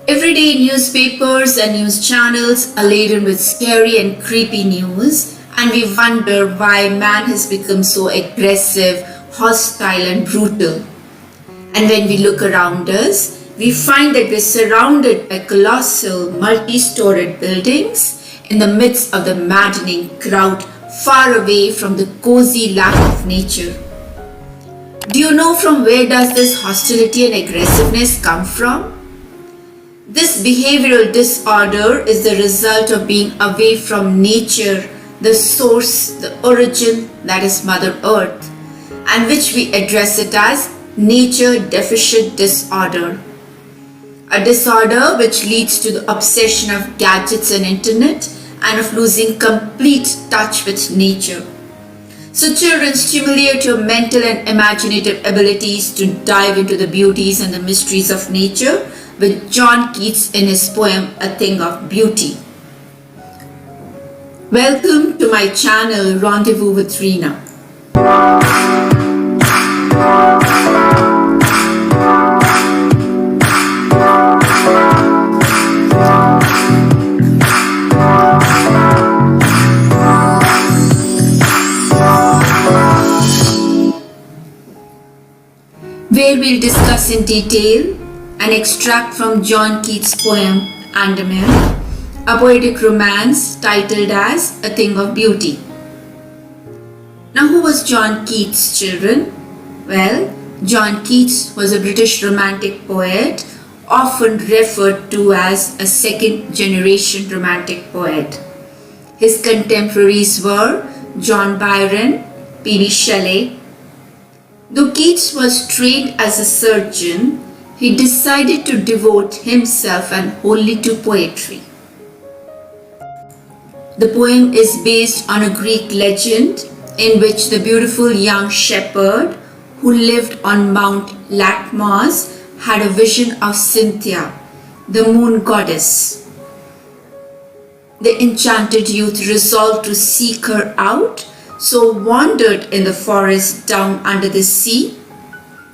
Everyday newspapers and news channels are laden with scary and creepy news, and we wonder why man has become so aggressive, hostile, and brutal. And when we look around us, we find that we're surrounded by colossal, multi-storied buildings in the midst of the maddening crowd, far away from the cozy lap of nature. Do you know from where does this hostility and aggressiveness come from? This behavioral disorder is the result of being away from nature, the source, the origin, that is Mother Earth, and which we address it as nature deficit disorder. A disorder which leads to the obsession of gadgets and internet and of losing complete touch with nature. So children, stimulate your mental and imaginative abilities to dive into the beauties and the mysteries of nature with John Keats in his poem A Thing of Beauty. Welcome to my channel Rendezvous with Reena. Where we'll discuss in detail an extract from John Keats' poem Endymion, a poetic romance titled as A Thing of Beauty. Now, who was John Keats, children? Well, John Keats was a British romantic poet, often referred to as a second-generation romantic poet. His contemporaries were John Byron, P.B. Shelley. Though Keats was trained as a surgeon, he decided to devote himself and wholly to poetry. The poem is based on a Greek legend in which the beautiful young shepherd who lived on Mount Latmos had a vision of Cynthia, the moon goddess. The enchanted youth resolved to seek her out, so wandered in the forest down under the sea.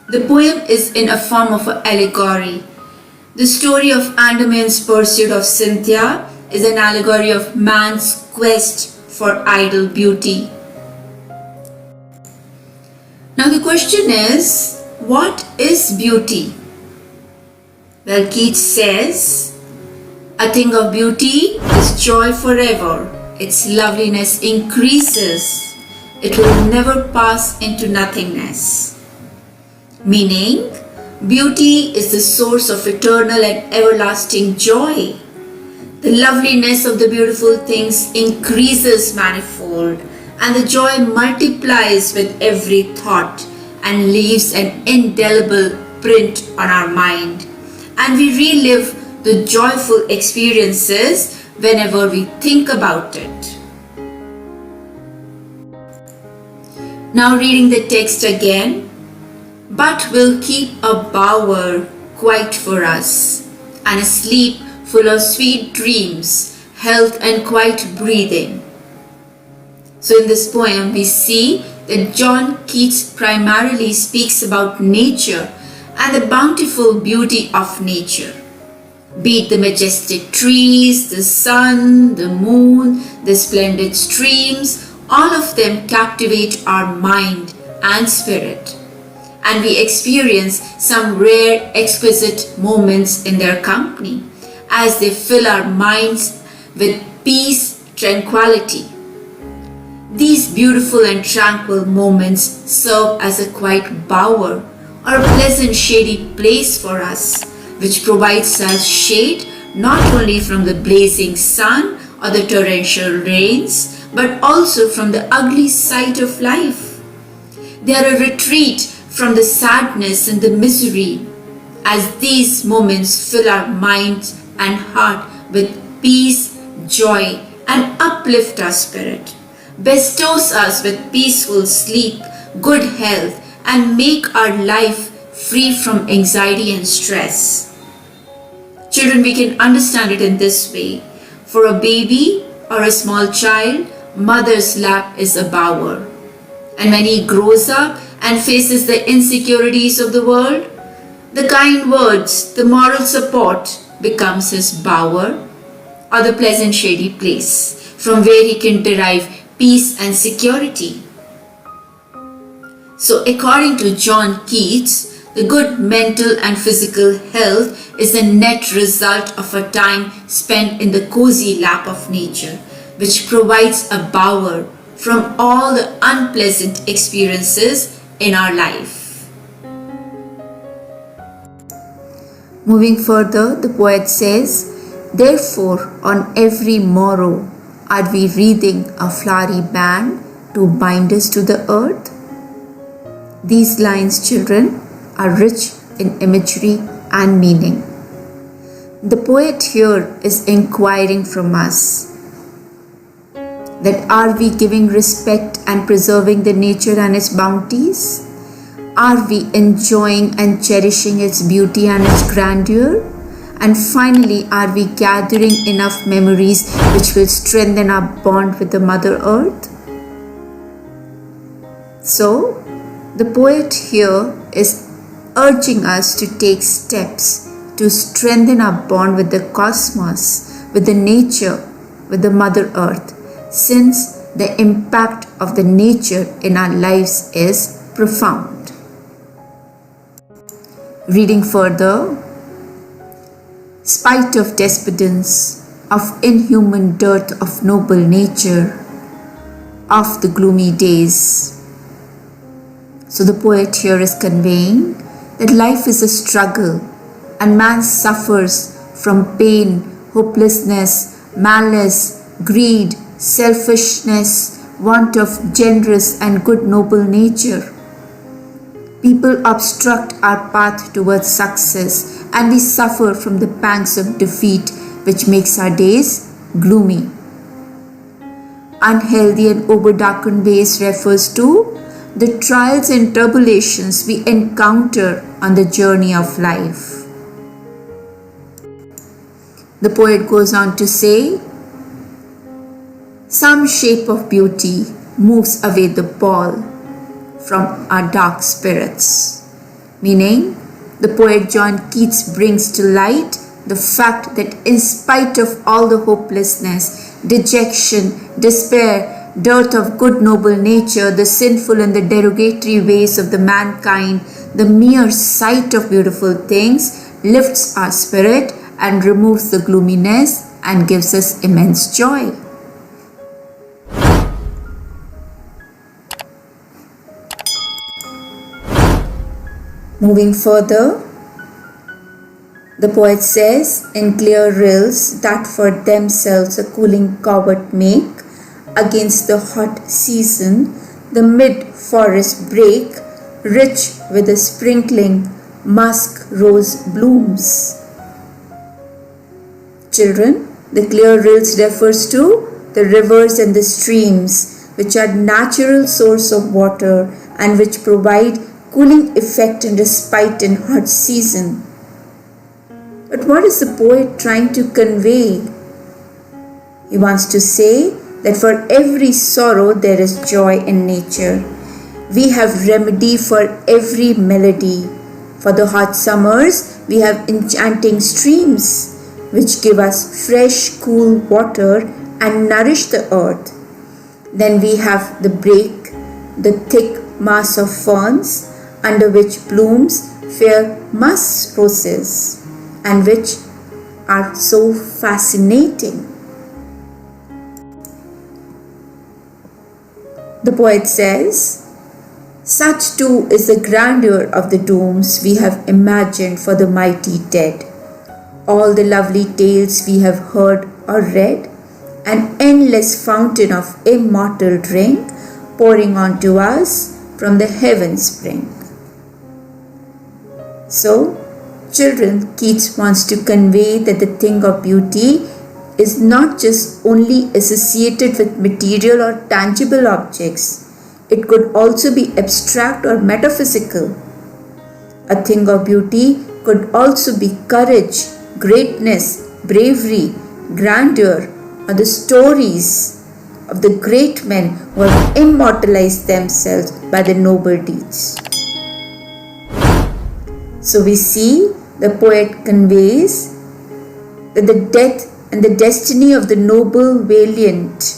The poem is in a form of an allegory. The story of Endymion's pursuit of Cynthia is an allegory of man's quest for ideal beauty. Now the question is, what is beauty? Well, Keats says, a thing of beauty is joy forever. Its loveliness increases. It will never pass into nothingness. Meaning, beauty is the source of eternal and everlasting joy. The loveliness of the beautiful things increases manifold, and the joy multiplies with every thought and leaves an indelible print on our mind. And we relive the joyful experiences whenever we think about it. Now reading the text again. But we'll keep a bower quiet for us, and a sleep full of sweet dreams, health and quiet breathing. So in this poem we see that John Keats primarily speaks about nature and the bountiful beauty of nature. Be it the majestic trees, the sun, the moon, the splendid streams, all of them captivate our mind and spirit. And we experience some rare, exquisite moments in their company as they fill our minds with peace, tranquility. These beautiful and tranquil moments serve as a quiet bower or a pleasant shady place for us, which provides us shade not only from the blazing sun or the torrential rains, but also from the ugly sight of life. They are a retreat from the sadness and the misery, as these moments fill our mind and heart with peace, joy, and uplift our spirit, bestows us with peaceful sleep, good health, and make our life free from anxiety and stress. Children, we can understand it in this way. For a baby or a small child, mother's lap is a bower. And when he grows up and faces the insecurities of the world, the kind words, the moral support, becomes his bower or the pleasant shady place from where he can derive peace and security. So according to John Keats, the good mental and physical health is the net result of a time spent in the cozy lap of nature, which provides a bower from all the unpleasant experiences in our life. Moving further, the poet says, "Therefore on every morrow are we wreathing a flowery band to bind us to the earth." These lines, children, are rich in imagery and meaning. The poet here is inquiring from us that are we giving respect and preserving the nature and its bounties? Are we enjoying and cherishing its beauty and its grandeur? And finally, are we gathering enough memories which will strengthen our bond with the Mother Earth? So, the poet here is urging us to take steps to strengthen our bond with the cosmos, with the nature, with the Mother Earth, since the impact of the nature in our lives is profound. Reading further, spite of despondence, of inhuman dearth of noble nature, of the gloomy days. So the poet here is conveying that life is a struggle and man suffers from pain, hopelessness, malice, greed, selfishness, want of generous and good noble nature. People obstruct our path towards success and we suffer from the pangs of defeat which makes our days gloomy. Unhealthy and overdarkened ways refers to the trials and tribulations we encounter on the journey of life. The poet goes on to say, some shape of beauty moves away the pall from our dark spirits. Meaning, the poet John Keats brings to light the fact that in spite of all the hopelessness, dejection, despair, dearth of good noble nature, the sinful and the derogatory ways of the mankind, the mere sight of beautiful things lifts our spirit and removes the gloominess and gives us immense joy. Moving further, the poet says, in clear rills that for themselves a cooling covert make, against the hot season, the mid-forest break, rich with a sprinkling musk rose blooms. Children, the clear rills refers to the rivers and the streams, which are natural source of water and which provide cooling effect and respite in hot season. But what is the poet trying to convey? He wants to say that for every sorrow there is joy in nature. We have remedy for every melody. For the hot summers, we have enchanting streams which give us fresh, cool water and nourish the earth. Then we have the break, the thick mass of ferns under which blooms fair musk roses and which are so fascinating. The poet says, such too is the grandeur of the dooms we have imagined for the mighty dead. All the lovely tales we have heard or read, an endless fountain of immortal drink pouring onto us from the heaven spring. So, children, Keats wants to convey that the thing of beauty is not just only associated with material or tangible objects. It could also be abstract or metaphysical. A thing of beauty could also be courage, greatness, bravery, grandeur, or the stories of the great men who have immortalized themselves by their noble deeds. So we see the poet conveys that the death and the destiny of the noble, valiant,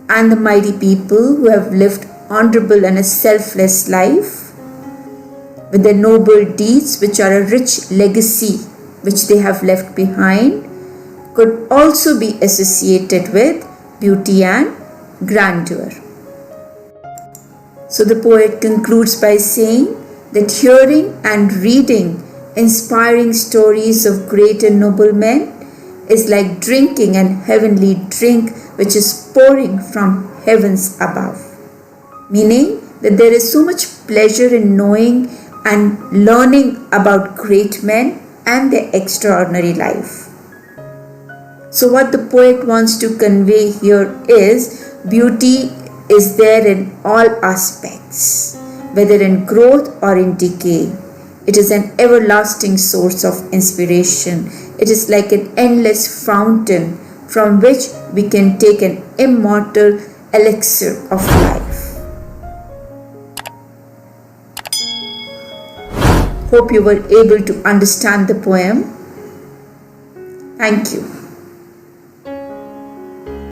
and the mighty people who have lived honorable and a selfless life, with their noble deeds, which are a rich legacy which they have left behind, could also be associated with beauty and grandeur. So the poet concludes by saying that hearing and reading inspiring stories of great and noble men is like drinking an heavenly drink which is pouring from heavens above. Meaning that there is so much pleasure in knowing and learning about great men and their extraordinary life. So what the poet wants to convey here is beauty is there in all aspects, whether in growth or in decay. It is an everlasting source of inspiration. It is like an endless fountain from which we can take an immortal elixir of life. Hope you were able to understand the poem. Thank you.